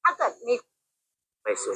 ถ้าเกิดมีไปสู่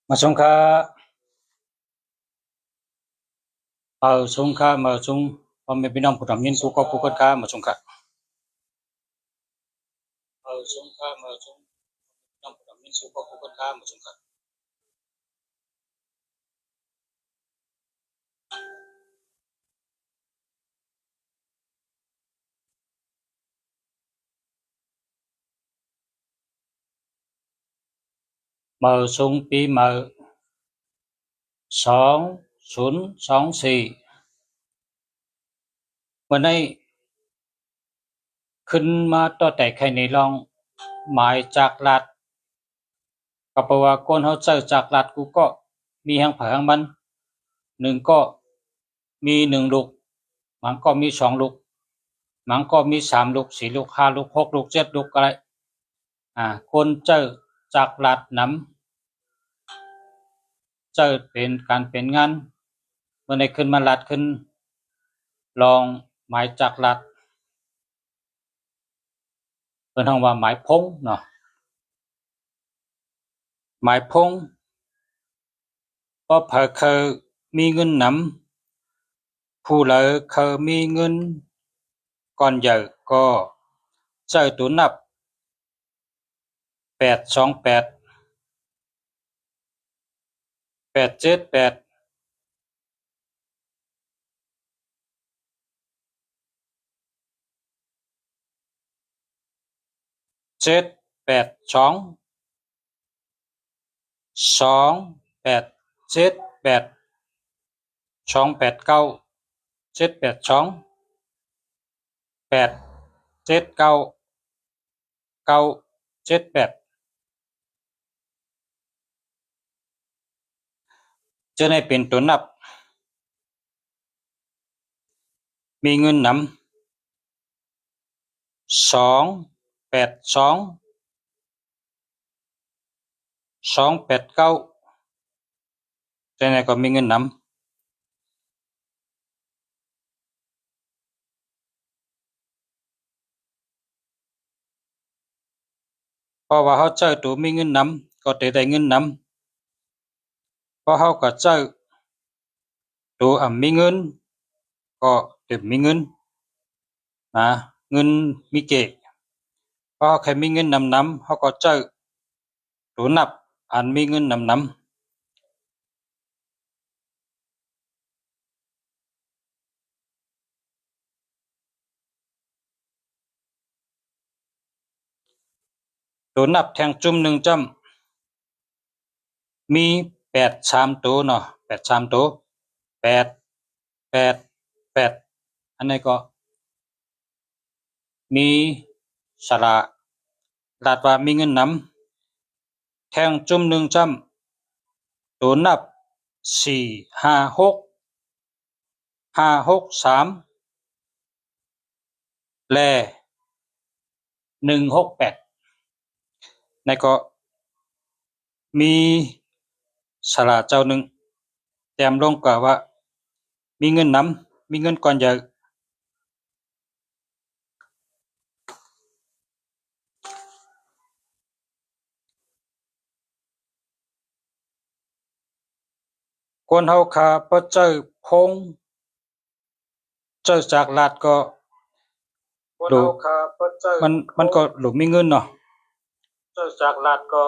มาชงค่ะชงค่ะมาชงพ่อแม่พี่น้องผู้ทำยินผู้ก็ผู้คนค่ะมาชงค่ะชงค่ะมาชงน้องผู้ทำยินผู้ก็ผู้คนค่ะมาชงค่ะมาชงปีมา2024วันนี้ขึ้นมาต่อแต่ใครในลองหมายจากรัฐก็แปลว่าคนเขาเจอจากรัฐกูก็มีหางผาหางมันหนึ่งก็มี1 ลูกมันก็มี2 ลูกมันก็มี3 ลูก4 ลูก5 ลูก6 ลูก7 ลูกอะไรคนเจอจากรัฐนำเจอเป็นการเป็นงานเมื่อในขึ้นมารัฐขึ้นลองหมายจากรัฐเพิ่นฮ้องว่าหมายพงเนาะหมายพงก็เผอเคยมีเงินนำผู้เลยเคยมีเงินก่อนใหญ่ก็เจอตัวนับ828 878 782 2878 289 782 879 978จะได้เป็นตัวนับมีเงินนำ282 289จะได้ก็มีเงินนำเพราะว่าเขาเจอตัวมีเงินนำก็ได้เงินนำเพราะเขาก็เจอตัวมีเงินก็ได้มีเงินเงินมีเกะเพราะเขาแค่มีเงินนำเขาก็เจอตัวนับอันมีเงินนำตัวนับแทงจุ่ม1จ้ำมี8 3ตัวเนาะ8 3ตัว8 8 8อันนี้ก็มีสระรัดว่ามีเงินนำแทงจุ่ม1จ้ำตัวนับ4 5 6 5 6 3และ1 6 8นี่ก็มีสระเจ้าหนึ่งแต้มลงกว่าว่ามีเงินนำมีเงินก่อนใหญ่คนเฮาขาบ่เจอพงเจอจากรัฐก็ดูมันก็หลุมีเงินเนาะเจอจากรัฐก็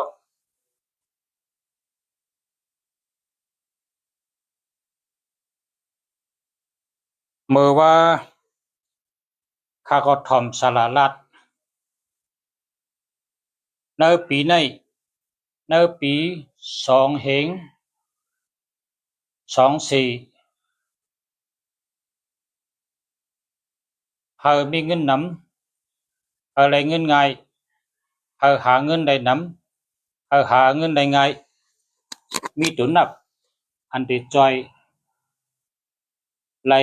เมื่อว่าข้าก็ถ่อมสละรัฐในปีนี้ในปี2เหง24เฮามีเงินนำเฮาได้เงินง่ายเฮาหาเงินได้น หาเงินได้ไงมีตัวนับอันที่จอยไล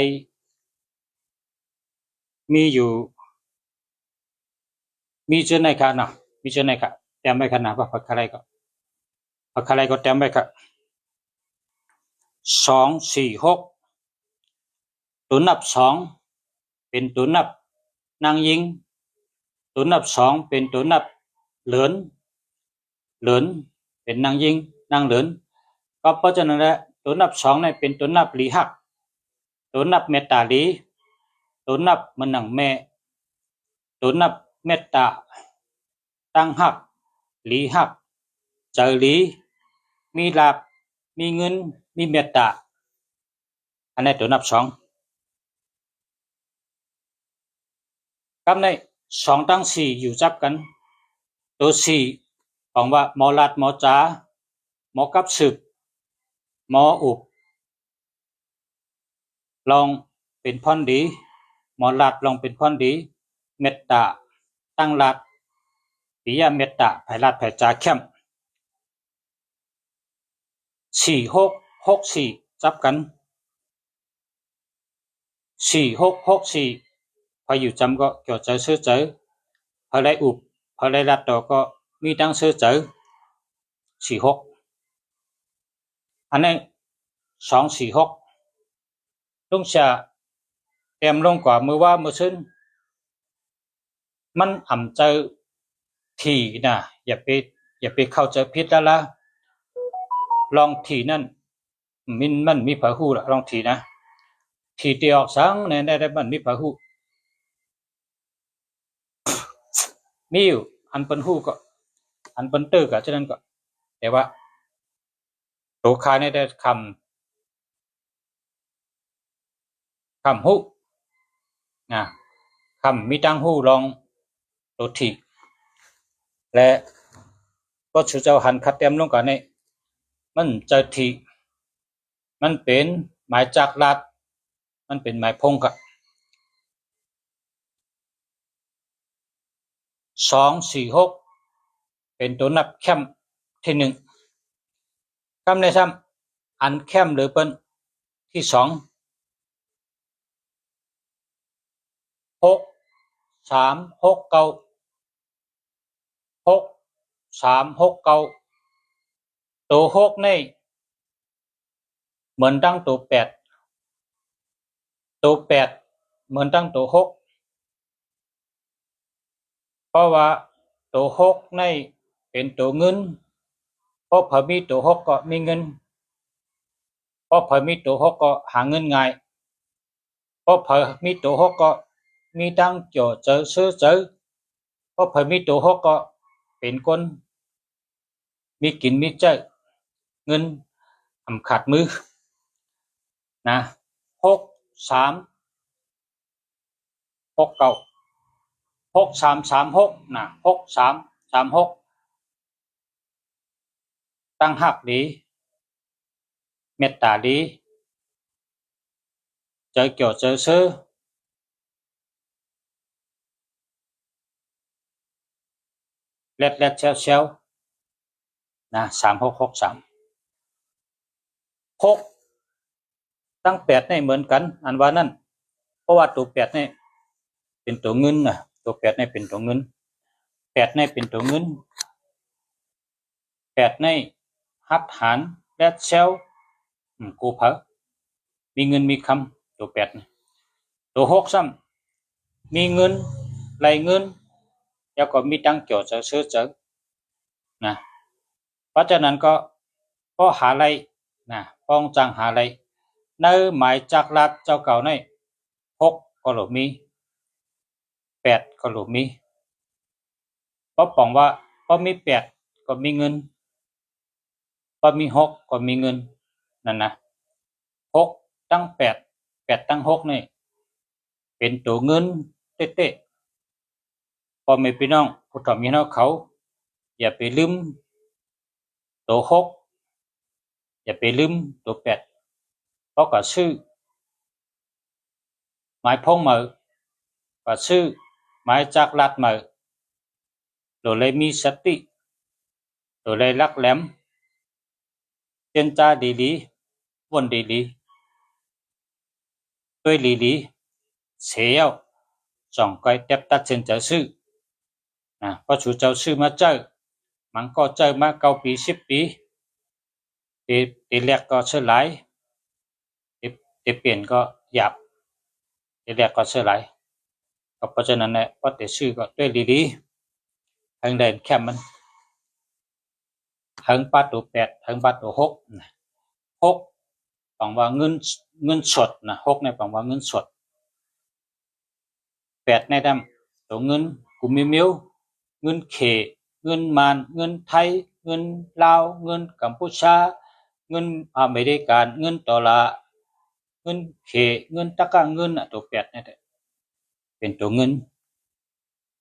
มีอยู่มีเจอในค่ะนะมีเจอในค่ะเต็มไปค่ะนะพักอะไรก็เต็มไปค่ะ246ตัวนับ2เป็นตัวนับนางยิงตัวนับ2เป็นตัวนับเหลินเป็นนางยิงนางเหลินก็เพราะฉะนั้นแหละตัวนับ2เนี่ยเป็นตัวนับหลีหักตัวนับเมตตาหลีตัวนับมันหนังแม่ตัวนับเมตตาตั้งหักหลีหักเจอหลีมีลาบมีเงินมีเมตตาอันนี้ตัวนับ2กับใน2ตั้ง4อยู่จับกันตัว4ของว่าหมอลัดหมอจ๋าหมอกับสืบหมออุบลองเป็นพรดีหมอลัดลองเป็นพรดีเมตตาตั้งลัดปิยะเมตตาไผลัดไผจ๋าเข้ม4664จับกัน4664พออยู่จำก็เกี่ยวใจซื้อเจอพอได้อุบพอได้ลัดต่อก็มีตั้งซื้อเจอ46อันนี้246ลุงจะเต็มลงกว่ามือว่ามือซึ่งมันอ่ำเจอถี่นะอย่าไปเข้าใจผิดแล้วล่ะลองถี่นั่นมันมีผาหูละลองถี่นะถี่ตีออกสังเนี่ยได้มันมีผาหูมีอยู่อันเป็นหูก็อันเป็นเตอร์ก็ฉะนั้นก็แต่ว่าตัวคาเนี่ยได้คำหูนะคำมีตั้งหูลองตัวถี่และก็ชื่อเจ้าหันคัดเต็มลงกันนี่มันจะถี่มันเป็นหมายจากลัดมันเป็นหมายพงกับ246เป็นตัวนับเข้มที่1คำในซ้ำอันเข้มหรือเป็นที่2 6369 6369ตัว6นี่เหมือนตั้งตัว8ตัว8เหมือนตั้งตัว6เพราะว่าตัว6นี่เป็นตัวเงินเพราะพอมีตัว6ก็มีเงินเพราะพอมีตัว6ก็หาเงินง่ายเพราะพอมีตัว6ก็มีตั้งเจอซื้อเจอเพราะพอมีตัว6ก็เป็นคนมีกินมีเจอเงินขาดมือนะ6369 6336นะ6336ตั้งหักดีเมตตาดีเจอเกี่ยวเจอซื้อเล็ดเชลนะ3663 6ตั้ง8นี่เหมือนกันอันว่านั่นเพราะว่าตัว8นี่เป็นตัวเงินนะตัว8นี่เป็นตัวเงิน8นี่เป็นตัวเงิน8นี่หัดหารเล็ดเชลกูเผอมีเงินมีคำตัว8นี่ตัว6ซ้ำมีเงินไหลเงินแล้วก็มีตั้งเกี่ยวจะซื้อเจอนะเพราะฉะนั้นก็หาไรนะป้องจังหาไรในหมายจากรัฐเจ้าเก่าใน6ก็หลบมี8ก็หลบมีเพราะป้องว่าพอมี8ก็มีเงินพอมี6ก็มีเงินนั่นนะ6ตั้ง8ตั้ง6นี่เป็นตัวเงินเต๊ะๆพอแม่พี่น้องผู้ถ่อมพี่น้องเขาอย่าไปลืมตัว6อย่าไปลืมตัว8เพราะก็ชื่อหมายพงเหมือก็ชื่อหมายจากรัฐเหมือโดยเลยมีสติ ตัวเลยลักแหลมเจนจ้าดีลีวนดีลีด้วยลีลีเสียวจ่องก้อยเต็บตัดเส้นเจ้าซื้อพอชูเจ้าซื้อมาเจอมันก็เจอมา9 ปี 10 ปีตีแรกก็เชื่อหลายตีเปลี่ยนก็หยาบตีแรกก็เชื่อหลายก็เพราะฉะนั้นเนี่ยพอตีซื้อก็ด้วยลีทางเดินแคมมันทางปาตัว8ทางปาตัว6ปังว่าเงินสด6เนี่ยปังว่าเงินสด8ในดำตัวเงินกุมิมิวเงินเขเงินมานเงินไทยเงินลาวเงินกัมพูชาเงินอเมริกันเงินดอลลาร์เงินเขเงินตะกะเงินตัว8เนี่ยเป็นตัวเงิน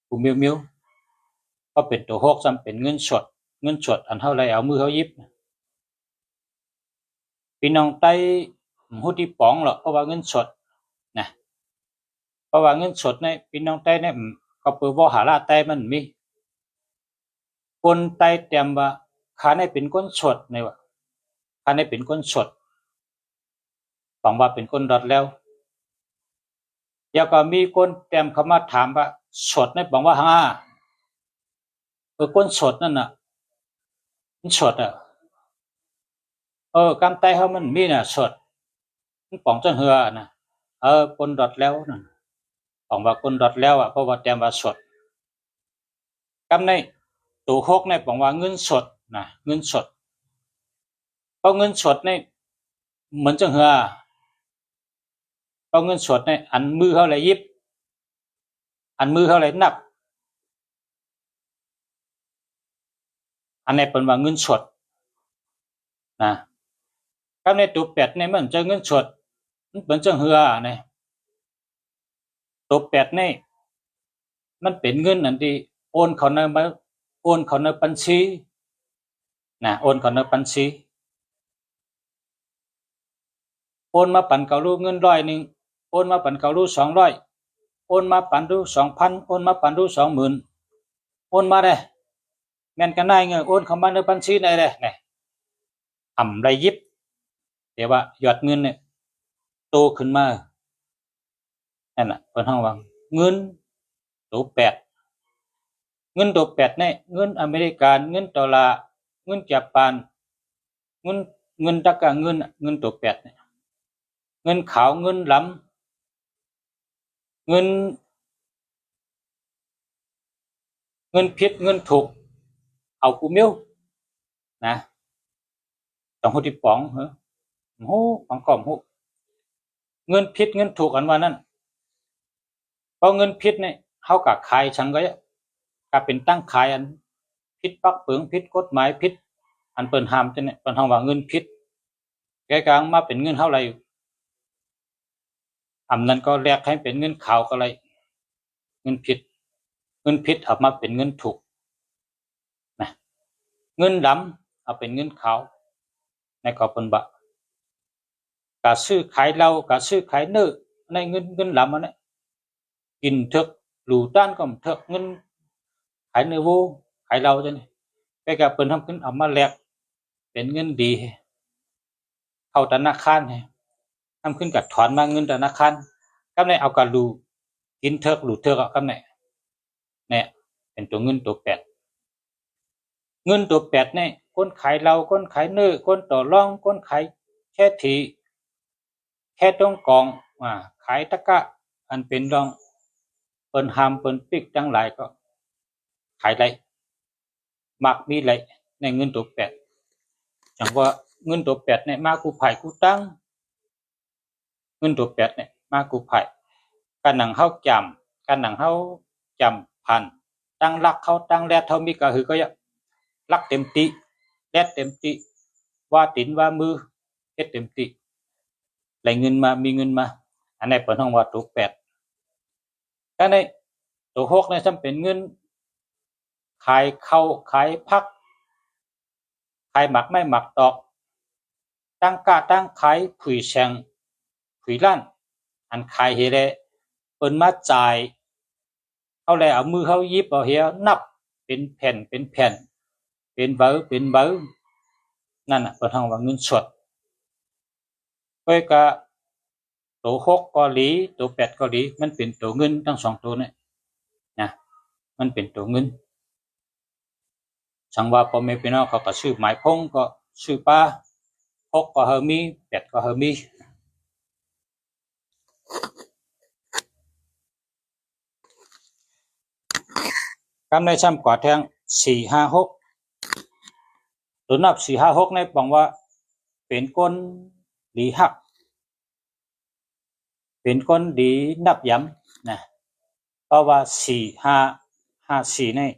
กุมิมิวก็เป็นตัว6ซ้ำเป็นเงินสดอันเท่าไรเอามือเขายิบพี่น้องใต้หูที่ป๋องหรอกเพราะว่าเงินสดนะเพราะว่าเงินสดในพี่น้องใต้เนี่ยก็เปิดว่าหาลาใต้มันมีคนใต้เตรียมว่าขาในเป็นคนสดในว่าขาในเป็นคนสดฝังว่าเป็นคนดอดแล้วแล้วก็มีคนเตรียมเข้ามาถามว่าสดในฝังว่าคนสดนั่นน่ะมันสดกำไตเขามันมีน่ะสดมันป๋องจังเหือนะคนดอดแล้วนั่นป๋องว่าคนดอดแล้วเพราะว่าเตรียมว่าสดกำในตัว6ในป๋องว่าเงินสดนะเงินสดเพราะเงินสดในเหมือนจังเหือเพราะเงินสดในอันมือเขาเลยยิบอันมือเขาเลยนับอันนี้เป็นว่าเงินสดนะกับในตัว8ในมันจะเงินสดมันเป็นจังเหือนะตัว8ในมันเป็นเงินอันที่โอนเข้าในบัญชีโอนเข้าในบัญชีโอนมาปั่นเกาลูเงิน100โอนมาปั่นเกาลู200โอนมาปั่นดู 2,000 โอนมาปั่นดู 20,000โอนมาได้แม่นกันได้เงินโอนเข้ามาในบัญชีได้เลยนี่ไรยิบแต่ว่ายอดเงินเนี่ยโตขึ้นมานั่นน่ะเพิ่นฮ้องว่าเงินตัว8เงินตัว8เนี่ยเงินอเมริกันเงินดอลลาร์เงินญี่ปุ่นเงินตะกะเงินตัว8เนี่ยเงินขาวเงินหลำเงินผิดเงินถูกเอากูมิ้วนะต้องหูที่ป๋องหูป๋องก่อมหูเงินผิดเงินถูกอันว่านั้นเพราะเงินผิดเนี่ยเฮาก็ขายชังก็เป็นตั้งขายอันผิดปักเปิงผิดกฎหมายผิดอันเปิ้นห้ามจังเนี่ยเปิ้นฮ้องว่าเงินผิดแกกลางมาเป็นเงินเท่าไหร่อำนั้นก็แลกให้เป็นเงินขาวก็เลยเงินผิดเอามาเป็นเงินถูกนะเงินดำเอาเป็นเงินขาวในก็เปิ้นบ่ก็ซื้อขายเหล้าก็ซื้อขายเนื้อในเงินดำอันนั้นกินเถกหรูต้านก็เถกเงินขายเนื้อโวขายเหล้าจังนี่แกก็เปิ้นทำขึ้นเอามาแลกเป็นเงินดีเข้าธนาคารให้ทำขึ้นกับถอนมาเงินธนาคารกับในเอากะรูกินเถกหรูเถกกับในเนี่ยเป็นตัวเงินตัว8เงินตัว8เนี่ยคนขายเหล้าคนขายเนื้อคนต่อรองคนขายแค่ทีแค่ต้องกองขายตะกะอันเป็นรองเปิ้นห้ามเปิ้นปิกทั้งหลายก็ขายได้มักมีไหลในเงินตัว8จังว่าเงินตัว8เนี่ยมากูไผกูตั้งเงินตัว8เนี่ยมากูไผกันหนังเฮาจำกันหนังเฮาจำพันตั้งรักเขาตั้งแลดเฮามีก็คือก็รักเต็มติแลดเต็มติว่าตินว่ามือเฮ็ดเต็มติไหลเงินมามีเงินมาอันนี้เปิ้นฮ้องว่าตัว8ถ้าในตัว6เนี่ยซ้ำเป็นเงินขายข้าวขายผักขายหมักไม่หมักตอกตั้งกะตั้งขายผุยแฉงผุยล้านอันขายเฮได้เปิ้นมาจ่ายเอาแล้วเอามือเขายิบเอาเฮียนับเป็นแผ่น เป็นเบอร์นั่นน่ะเปิดห้องว่าเงินสดก้อยก็ตัว6ก็หลีตัว8ก็หลีมันเป็นตัวเงินทั้ง2ตัวเนี่ยนะมันเป็นตัวเงินสังว่าพ่อแม่พี่น้องเขาก็ซื้อหมายพงก็ซื้อป้า6ก็เฮามี8ก็เฮามีกำในซ้ำกว่าแทง456ตัวนับ456ในบอกว่าเป็นก้นหลีหักเป็นคนดีนับย้ำนะเพราะว่า4554นี่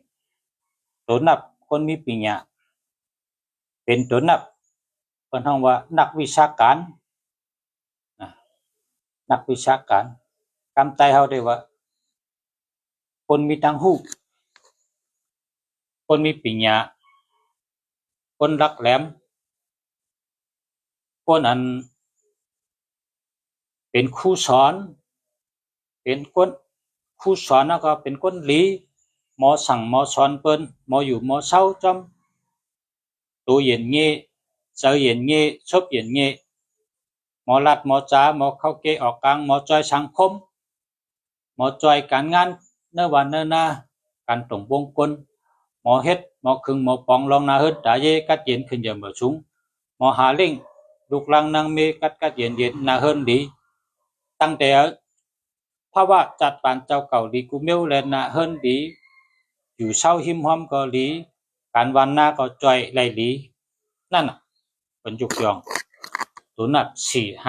ตัวนับคนมีปัญญาเป็นตัวนับเพิ่นฮ้องว่านักวิชาการนะนักวิชาการกำไตเฮาได้ว่าคนมีตังหูคนมีปัญญาคนรักแหลมคนอันเป็นครูสอนเป็นคนครูสอนแล้วก็เป็นคนหลีหมอสั่งหมอสอนเปิ้นหมออยู่หมอเศร้าจอมตัวเย็นเงี้เจอเย็นเงี้ชบเย็นเงี้หมอรัดหมอจ๋าหมอเข้าเกออกกลางหมอจอยสังคมหมอจอยการงานเนื้อวันเนื้อนาการตรงวงกลหมอเฮ็ดหมอคึงหมอปองลองนาเฮ็ดดาเยกัดเย็นขึ้นเยอะเหมือสูงหมอหาเล่งลูกลังนางเมกัดเย็นนาเฮินดีตั้งแต่ภาวะจัดปานเจ้าเก่าดีกูเมียวและนาเฮินดีอยู่เศร้าหิมหอมก็หลีการวันหน้าก็จอยไหลหลีนั่นน่ะเป็นยุกยองตัวนับ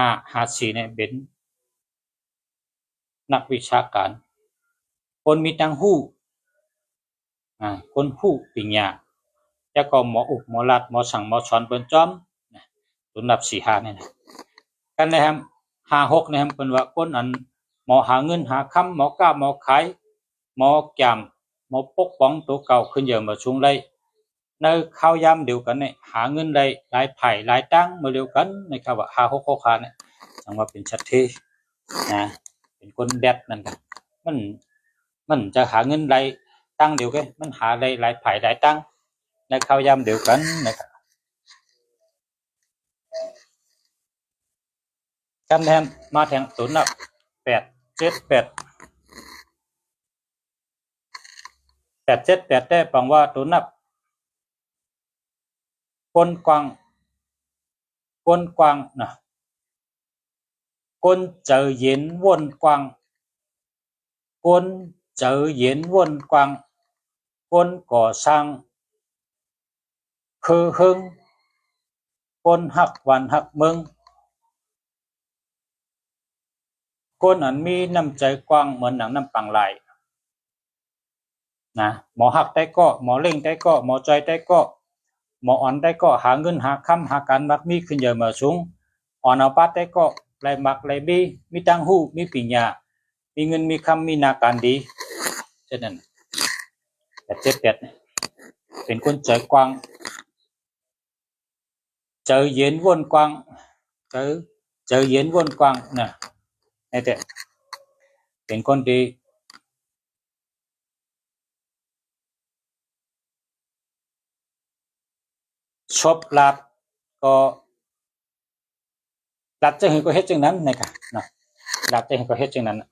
4554เนี่ยเป็นนักวิชาการคนมีตังหู้คนหู้ปัญญาแล้วก็หมออุบหมอรัดหมอสั่งหมอสอนเปิ้นจอมตัวนับ45เนี่ยนะกันนะครับ56นะครับเปิ้นว่าคนอันหมอหาเงินหาคำหมอกล้าหมอขายหมอแก้มหมอปกป้องตัวเก่าขึ้นเยอะมาชุงไลในข้าวยามเดียวกันเนี่ยหาเงินได้หลายไผ่หลายตั้งมาเดียวกันนะครับว่า5665เนี่ยจังว่าเป็นชัดเจนนะเป็นคนแดดนั่นกันมันจะหาเงินได้ตั้งเดียวกันมันหาได้หลายไผ่หลายตั้งในข้าวยามเดียวกันนะครับกันแทนมาแทงศูนย์นับ878ได้ปังว่าตัวนับก้นกวางนะก้นเจอเย็นวนกวางก้นเจอเย็นวนกวางก้นก่อสร้างคือหึงก้นหักวันหักเมืองก้นอันมีน้ำใจกว้างเหมือนหนังน้ำปังลายนะหมอหักได้ก็หมอเล่งได้ก็หมอใจได้ก็หมออ่อนได้ก็หาเงินหาคำหาการมักมีขึ้นเยอะมาสูงอ่อนเอาปัดได้ก็ไรมักไรบีมีตังหูมีปัญญามีเงินมีคำมีนาการดีเช่นนั้น878เป็นคนใจกว้างเจอเย็นวนกว้างเจอเย็นวนกว้างนะนี่แต่เป็นคนดีชอบลาบก็ลาบจะเห็นก็เฮ็ดจังนั้นนะครับเนาะลาบจะเห็นก็เฮ็ดจังนั้น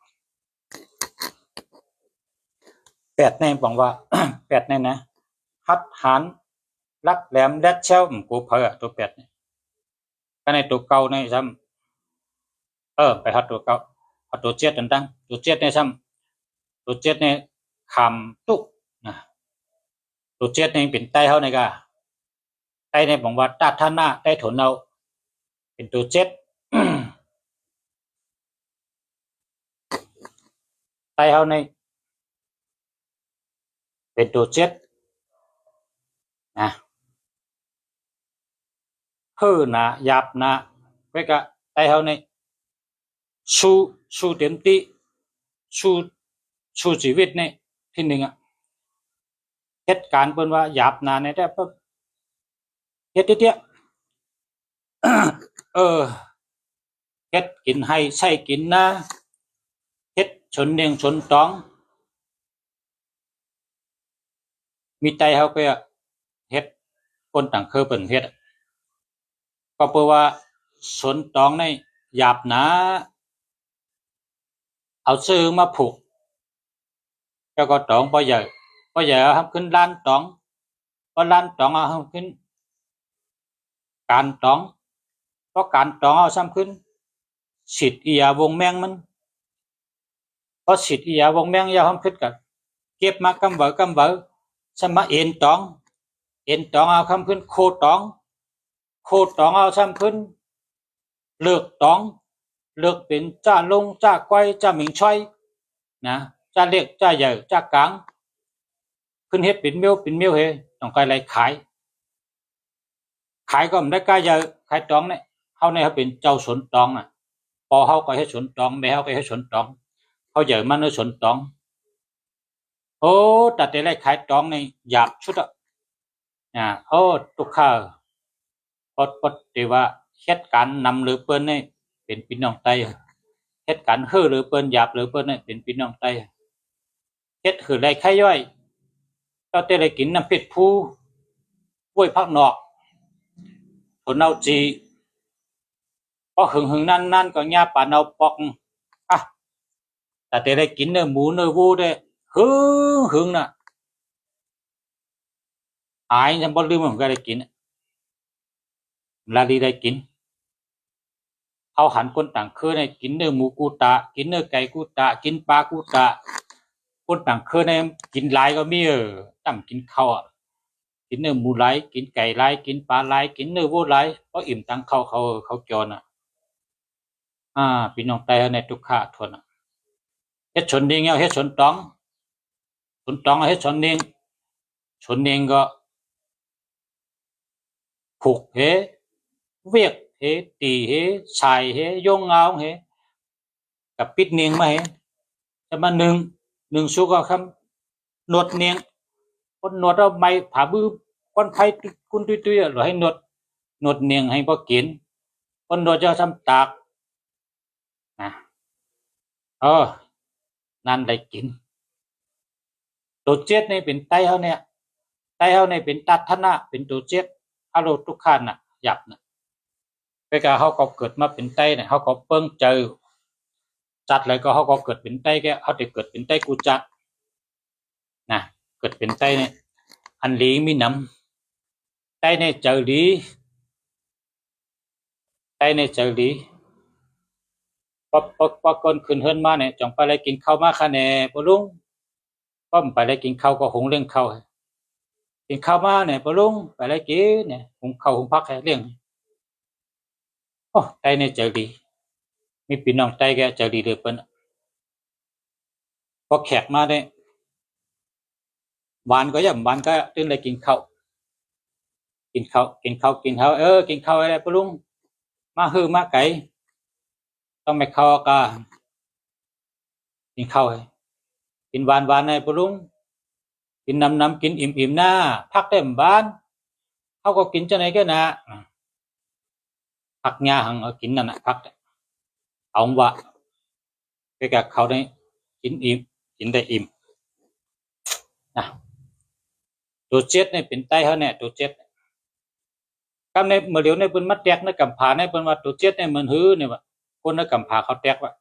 8ในบอกว่า8ในนะหัดหารรักแหลมแดดเช้ากูเผอตัว8นี่ก็ในตัวเก่าในซ้ำไปหัดตัวเก่าหัดตัว7ตั้งตัว7ในซ้ำตัว7ในคำตุนะตัว7ในเป็นใต้เฮาในกะใต้ในบอกว่าตาท่าหน้าใต้ถนเอาเป็นตัว7ใต้เฮาในเป็นตัว7นะเฮือนะหยาบนะไว้กะใต้เฮาในสู้เต็มที่สู้ชีวิตนี่ที่หนึ่งเหตุการณ์เปิ้นว่าหยาบนะในแต่ปุ๊บเฮ็ดเตี้ยเฮ็ดกินให้ใช้กินนะเฮ็ดชนเนียงชนตองมีใจเฮาก็เฮ็ด คนต่างเคยเป็นเฮ็ดก็เพราะว่าสนตองในหยาบหนาเอาซื้อมาผูกแล้วก็ตองบ่ใหญ่เอาขึ้นล้านตองพอล้านตองเอาขึ้นการตองเพราะการตองเอาซ้ำขึ้นสิทธิ์อียาวงแมงมันเพราะสิทธิ์อียาวงแมงยาวขึ้นกับเก็บมากำเบอสมาเอ็นตองเอาคำขึ้นโคตองเอาซ้ำขึ้นเลือกตองเลือกเป็นจ้าลงจ้าก้อยจ้าหมิงช่อยนะจ้าเล็กจ้าใหญ่จ้ากลางขึ้นเฮ็ดเป็นเมียวเฮต้องไปไรขายก็ไม่ได้กล้าใหญ่ขายตองเนี่ยเฮาเนี่ยเขาเป็นเจ้าสนตองอ่ะพอเฮาก็ให้สนตองแม่เฮาก็ให้สนตองเขาใหญ่มันในสนตองโอ้แต่ไรขายตองในหยาบชุดอ่ะโอ้ตุกข้าปดที่ว่าเฮ็ดการนำหรือเปิ้นนี่เป็นพี่น้องไต้เฮ็ดการฮื้อหรือเปิ้นหยาบหรือเปิ้นนี่เป็นพี่น้องไต้เฮ็ดคือไรไข่ย่อยก็แต่ไรกินน้ำเพชรผู้กล้วยพักนอกผลเอาจีพอหึงนั่นก็ญาป่าเอาปอกอ่ะแต่ไรกินเนื้อหมูเนื้อวัวได้หึงน่ะอายฉันบ่ลืมมันก็ได้กินลาดีได้กินเขาหันคนต่างเคยในกินเนื้อหมูกูตะกินเนื้อไก่กูตะกินปลากูตะคนต่างเคยในกินหลายก็มีตั้มกินข้าวกินเนื้อหมูหลายกินไก่หลายกินปลาหลายกินเนื้อวัวหลายเพราะอิ่มตังเขาจรพี่น้องไต้ในทุกข้าทนเฮ็ดชนเองเฮ็ดชนตองเฮ็ดชนเองก็ผูกเฮเวียกเฮตีเฮชายเฮยงเงาเฮกับปิดเนียงมาเฮจะมาหนึ่งสุก็คำหนวดเนียงคนหนวดเอาไม้ผ่าบื้อคนไข้คุณตุ้ยหรือให้หนวดเนียงให้พอกินคนหนวดจะทำตากนั่นได้กินตัวเจ็ดนี่เป็นไตเฮาเนี่ยเป็นตัทนะเป็นตัวเจ็ดอารมณ์ทุกขันน่ะหยับน่ะไปกะเขาก็เกิดมาเป็นไตเนี่ยเขาก็เปิ้งเจอจัดเลยก็เขาก็เกิดเป็นไตแกเขาจะเกิดเป็นไตกูจัดนะเกิดเป็นไตเนี่ยอันลีมีน้ำไตเนี่ยเจอลีพอคนขึ้นเฮิรนมาเนี่ยจงไปเลยกินข้าวมาคะแนนปลุงก็ไปเลยกินข้าวก็หุงเรื่องข้าวกินข้าวมาเนี่ยปลุงไปเลยกินเนี่ยหุงข้าวหุงพักให้เรื่องโอ้ไตเนี่ยเจอดีมีพี่น้องไตแกเจอดีเดือเปิ้นพอแขกมาเนี่ยวันก็ตึงเลยกินข้าวกินข้าวกินข้าวอะไรปลุงมาฮือมาไก่ต้องไม่เข้าก็กินข้าวกินหวานในปลุงกินน้ำกินอิ่มหน้าพักเต็มบ้านเขาก็กินจะไหนแค่น่ะพักหญ้าหังกินนั่นน่ะพักเอาวะแกเขาได้กินอิ่มกินได้อิ่มนะตัวเจ็ดเนี่ยเป็นไตเขาเนี่ยตัวเจ็ดกำในเมื่อเดี๋ยวในเป็นมัดแตกในกำผาในเป็นว่าตัวเจ็ดเนี่ยเหมือนหื้อเนี่ยว่าคนในกำผาเขาแตกว่า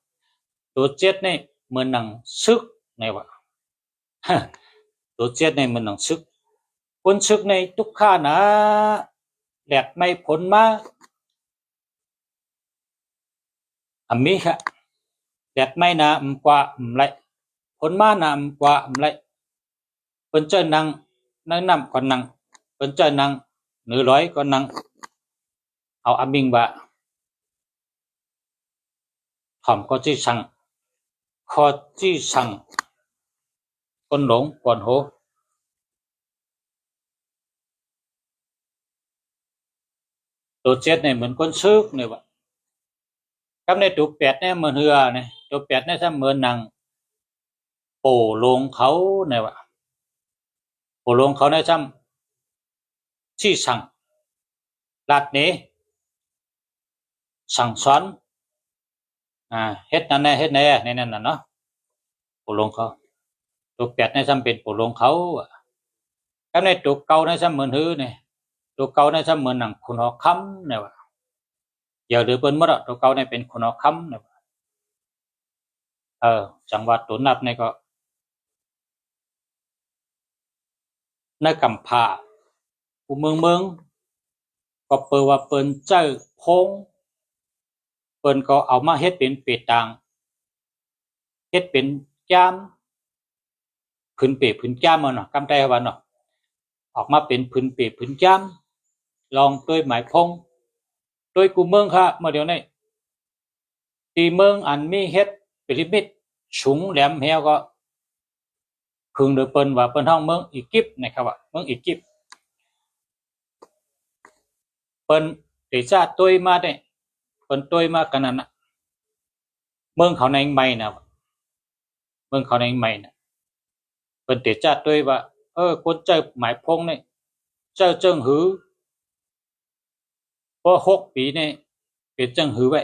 ตัวเจ็ดเนี่ยเหมือนหนังซึกเนี่ยว่าตัวเจ็ดเนี่ยเหมือนหนังซึกคนซึกในทุกข้านะแหลกไม่ผลมามีค่ะแดดไม่นากว่าไรผลมานะกว่าไรเป็นเจ้านังนั่งนำก่อนนังเป็นเจ้านังหนึ่งร้อยก่อนนังเอามิงว่าถ่อมก็จี้สั่งคอจี้สั่งคนหลงก่อนโหตัวเจ็ดเนี่ยเหมือนคนซึกเนี่ยว่ะกับในตัวแปดเนี่ยเหมือนเหือเนี่ยตัวแปดเนี่ยถ้าเหมือนนางโป่ลงเขาเนี่ยว่ะโป่ลงเขาเนี่ยซ้ำชี้สั่งลาดนี้สั่งสอนเฮ็ดนั่นแน่เฮ็ดแน่ในนั่นน่ะเนาะโป่ลงเขาตัวแปดเนี่ยซ้ำเป็นโป่ลงเขากับในตัวเก่าเนี่ยซ้ำเหมือนหือเนี่ยตั ตัวเก่าในซ้ำเหมือนหนังคุณหอค้ำเนี่ยว่าอย่าหรือเปิ้นหมดตัวเก่าในเป็นคุณหอค้ำเนี่ยจังหวัดตัวนับในก็ในกำพาผู้เมืองก็เปิดว่าเปิ้นเจ้าพงเปิ้นก็เอามาเฮ็ดเป็นเป็ดต่างเฮ็ดเป็นจ้ามพื้นเปพื้นจ้ามเนาะกำใจว่าเนาะออกมาเป็นพื้นเปพื้นจ้ามลองด้วยหมายพงโดยกูเมืองค่ะเมื่อเดี๋ยวนี้ตีเมืองอันมีเฮ็ดพีระมิดสูงแหลมแหวก็พึงโดยเปิ้นว่าเปิ้นห้องเมืองอียิปต์นะครับว่าเมืองอียิปต์เปิ้นได้ชาตุ้ยมาได้เปิ้นตุ้ยมากันนั้นน่ะเมืองเขาในใหม่นะเมืองเขาในใหม่น่ะเปิ้นได้ชาตุ้ยว่าคนเจ้าหมายพงนี่เจ้าเจิ้งหือพอ6 ปีนี่เป็นเจิ้งหือไว้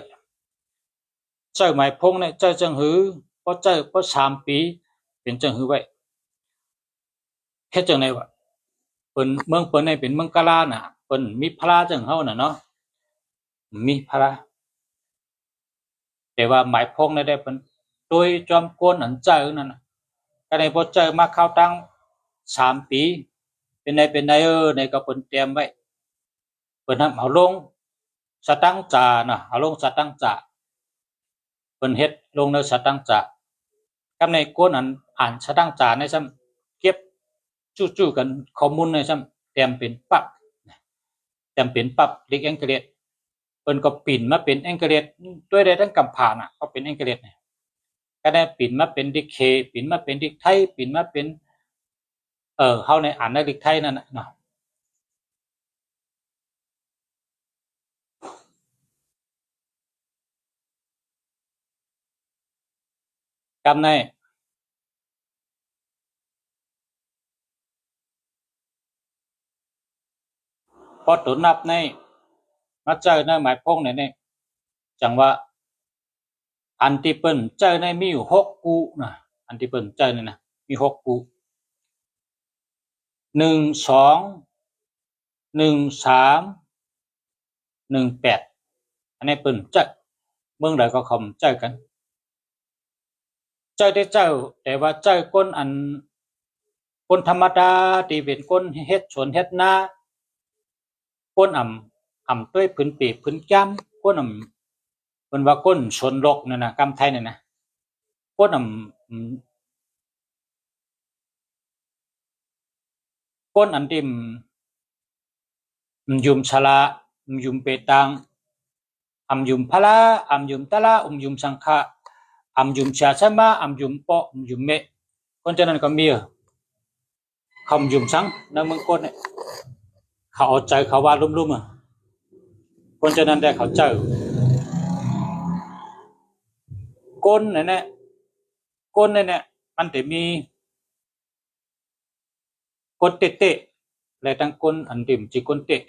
เจ้าหมายพงนี่เจ้าเจิ้งหือพอ3 ปีเป็นเจิ้งหือไว้แค่จังได๋วะเปิ้นเมืองเปิ้นนี่เป็นเมืองกะลาน่ะเปิ้นมีพระจังเฮาน่ะเนาะมีพระแต่ว่าหมายพงนี่ได้เปิ้นโดยจอมกวนอันเจ้านั่นน่ะก็ได้บ่เจอมาเข้าตั้ง3 ปีเป็นไดในก็เปิ้นเตรียมไว้เปิ้นเอาลงสตังจาน่ะเอาลงสตังจาเปิ้นเฮ็ดลงในสตังจากับในกวนอันอ่านสตังจาในซ้ำเก็บจู้ๆกันข้อมูลในซ้ำเตรียมเป็นปั๊บเตรียมเป็นปั๊บเด็กอังกฤษเปิ้นก็ปิ่นมาเป็นอังกฤษด้วยได้ทั้งกำพาน่ะก็เป็นอังกฤษเนี่ยก็ได้ปิ่นมาเป็นดิกเคปิ่นมาเป็นดิกไทยปิ่นมาเป็นเฮาในอ่านในดิกไทยนั่นน่ะเนาะกำในพอตัวนับในมาเจอในหมายพงนี่จังว่าอันที่เปิ้นเจอในมีอยู่6กูนะอันที่เปิ้นเจอนี่นะมี6กู1 2 1 3 1 8อันนี้เปิ้นเจอเมืองใดก็คำเจอกันเจอได้เจอแต่ว่าเจอคนธรรมดาที่เป็นคนเฮ็ดสวนเฮ็ดนาคนอ่ำด้วยพื้นปีพื้นจ้ำคนเพิ่นว่าคนชนลกนั่นน่ะกำไทยนั่นน่ะคนคนอันที่ยุมชลายุมเปตังยุมพลายุมตะลายุมสังฆะยุมชาชะมายุมปอยุมเมคนฉะนั้นก็มีคำยุมสังในเมืองคนเนี่ยเขาเอาใจเขาว่าลุ่มๆคนฉะนั้นได้เขาเจอก้นเนี่ยก้นเนี่ยมันจะมีก้นเตะๆและทั้งก้นอันดิ่มจีก้นเตะ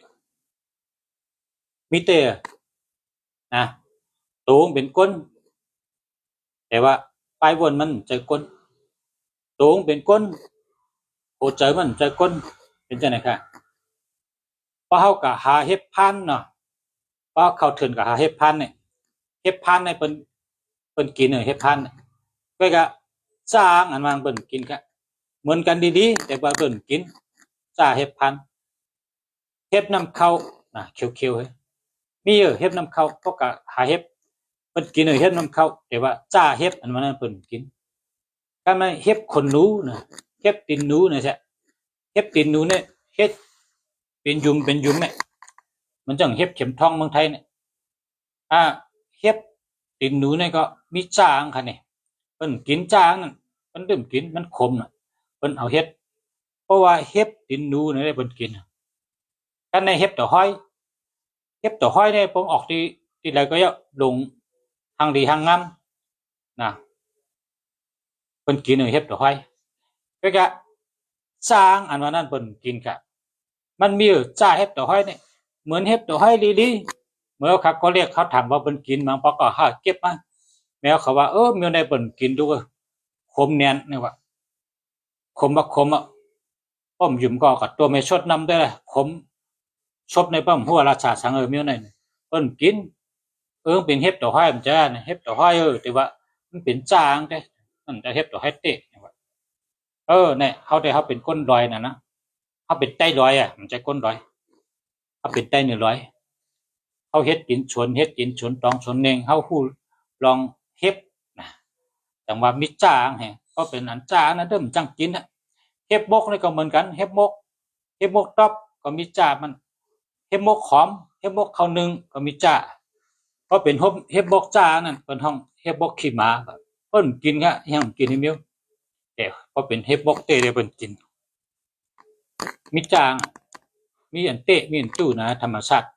มีเตะนะตูงเป็นก้นแต่ว่าปลายวนมันใจก้นตูงเป็นก้นโอใจมันใจก้นเป็นจังได๋ค่ะพอเฮาก็หาเฮ็ดพันเนาะพอเข้าถึงก็หาเฮ็ดพันเนี่ยเฮ็ดพันในเปิ้นกินเฮ็ดพันก็สร้างอันมันเปิ้นกินก็เหมือนกันดีๆแต่ว่าเปิ้นกินจ้าเฮ็ดพันเฮ็ดน้ำเข้าน่ะเขียวๆเฮ้ยมีเฮ็ดน้ำเข้าพวกก็หาเฮ็ดเปิ้นกินเฮ็ดน้ำเข้าแต่ว่าจ้าเฮ็ดอันนั้นเปิ้นกินก็มาเฮ็ดขนหนูน่ะเฮ็ดตีนหนูน่ะใช่เฮ็ดตีนหนูเนี่ยเฮ็ดเป็นยุมเนี่ยมันจังเฮ็ดเข็มทองเมืองไทยเนี่ยเฮ็ดตีนหนูเนี่ยก็มีจ้างค่ะนี่เปิ้นกินจ้างนั่นเปิ้นดื่มกินมันขมน่ะเปิ้นเอาเฮ็ดเพราะว่าเฮ็ดตีนหนูเนี่ยเปิ้นกินกันในเฮ็ดต่อห้อยเนี่ยผมออกที่ใดก็ยะลงทางดีทางงามนะเปิ้นกินเฮ็ดต่อห้อยก็สร้างอันว่านั้นเปิ้นกินกะมันมีจ้าเฮ็ดต่อห้อยเนี่ยเหมือนเฮ็ดต่อห้อยลีๆเมื่อเขาก็เรียกเขาถามว่าเปิ้นกินมั้งปอก็หาเก็บมาแม้เขาว่ามีในเปิ้นกินดูขมแน่นนี่ว่าขมอ่ะป้อมยุ่มก็กับตัวไม่ชดนำได้ขม ชบในปั้มหัวราชาสังมิวในเปิ้นกินเป็นเฮ็บต่อห้อยมันจะเฮ็บต่อห้อยแต่ว่ามันเป็นจางแต่มันจะเฮ็บต่อห้อยเตะเนี่ยเขาได้เขาเป็นก้นดอยนะเขาเป็นใต้ดอยมันจะก้นดอยเขาเป็นใต้เหนือดอยเขาเฮ็ดกินชนตองชนเองเขาฮู้ลองเฮ็บนะจังว่ามีจางแฮก็เป็นอันจางนะเด้อมันจังกินเฮ็บบกนี่ก็เหมือนกันเฮ็บบกตอบก็มีจามันเฮ็บบกขอมเฮ็บบกข้าวนึ่งก็มีจ้าก็เป็นเฮ็บบกจ้านั่นเป็นห้องเฮ็บบกขี้หมาเพิ่นกินกะยังกินให้มิ้วแต่พอเป็นเฮ็บบกเตะได้เพิ่นกินมีจางมีอันเตะมีอันตู้นะธรรมชาติ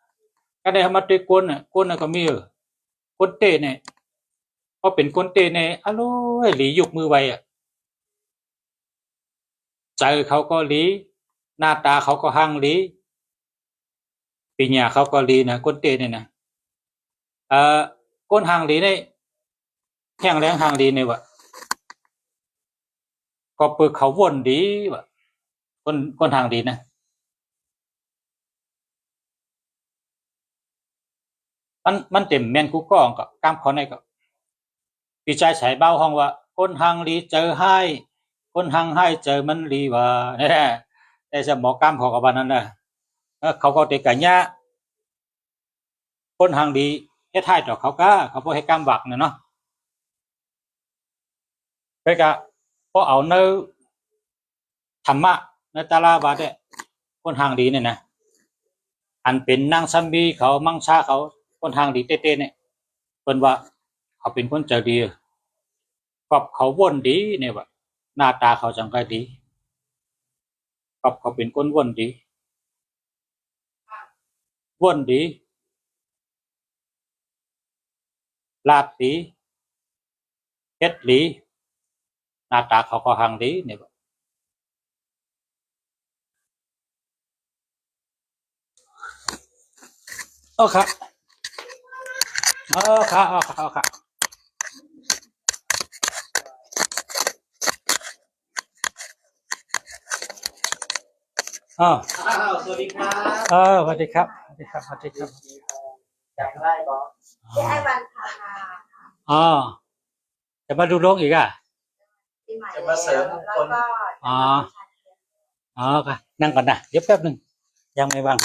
ก็ได้มาด้วยก้นน่ะก็มีก้นเตะเนี่ยพอเป็นก้นเตะเนี่ยอร่อยหลียกมือไว้ใจเขาก็หลีหน้าตาเขาก็หั่งหลีปีญาเขาก็หลีนะก้นเตะเนี่ยนะก้นหั่งหลีเนี่ยแห้งแรงหั่งหลีเนี่ยวะก็เปิดเขาวนดีวะก้นหั่งหลีนะมันเต็มแม่นกูก้องก็กล้ามเขาในก็ปีใจฉายเบ้าห้องว่าก้นหั่งหลีเจอให้ก้นหั่งให้เจอมันหลีว่าเนี่ยแต่จะหมอกล้ามเขากับบ้านนั้นนะเขาก็เตะกันยะก้นหั่งหลีเฮ็ดให้ต่อเขาก็เขาบ่ให้กล้ามวักเนาะไปกะพอเอาเนื้อธรรมะในตาลาบาดก้นหั่งหลีเนี่ยนะอันเป็นนางซัมบีเขามังชาเขาคนทางดีเต้ๆเนี่ยเพิ่นว่าเขาเป็นคนใจดีกับเขาวนดีเนี่ยว่าหน้าตาเขาจังไกดีกับเขาเป็นคนวนดีลาดดีเฮ็ดดีหน้าตาเขาก็หังดีเนี่ยครับครับสวัสดีครับสวัสดีครับจำได้บอที่ให้วันค่ะจะมาดูโรงอีกปีใหม่จะมาเสริมคน ค่ะนั่งก่อนนะเดี๋ยวแป๊บนึงยังไม่ว่าง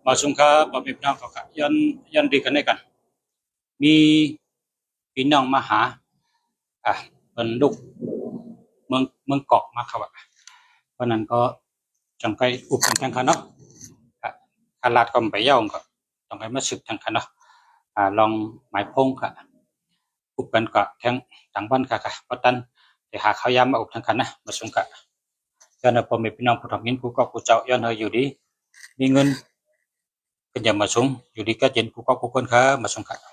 มาชมครับพ่อแม่พี่น้องก็ย้อนดีกันได้กันมีพี่น้องมาหาเป็นลูกเมืองเกาะมาครับเพราะนั้นก็จังไกอุบทางคันเนาะคาลาดก็ไปเย่าก็จังไกมาศึกทางคันเนาะลองหมายพงค่ะอุบกันก็ทั้งต่างบ้านค่ะเพราะตันแต่หาข้าวยามมาอุบทางคันนะมาชมกันย้อนพ่อแม่พี่น้องผู้ทำยินผู้ก็ผู้เจ้าย้อนเฮอยู่ดีมีเงินก็อย่ามาชมอยู่ดีก็เจนผู้ก็ผู้คนค่ะมาชมกัน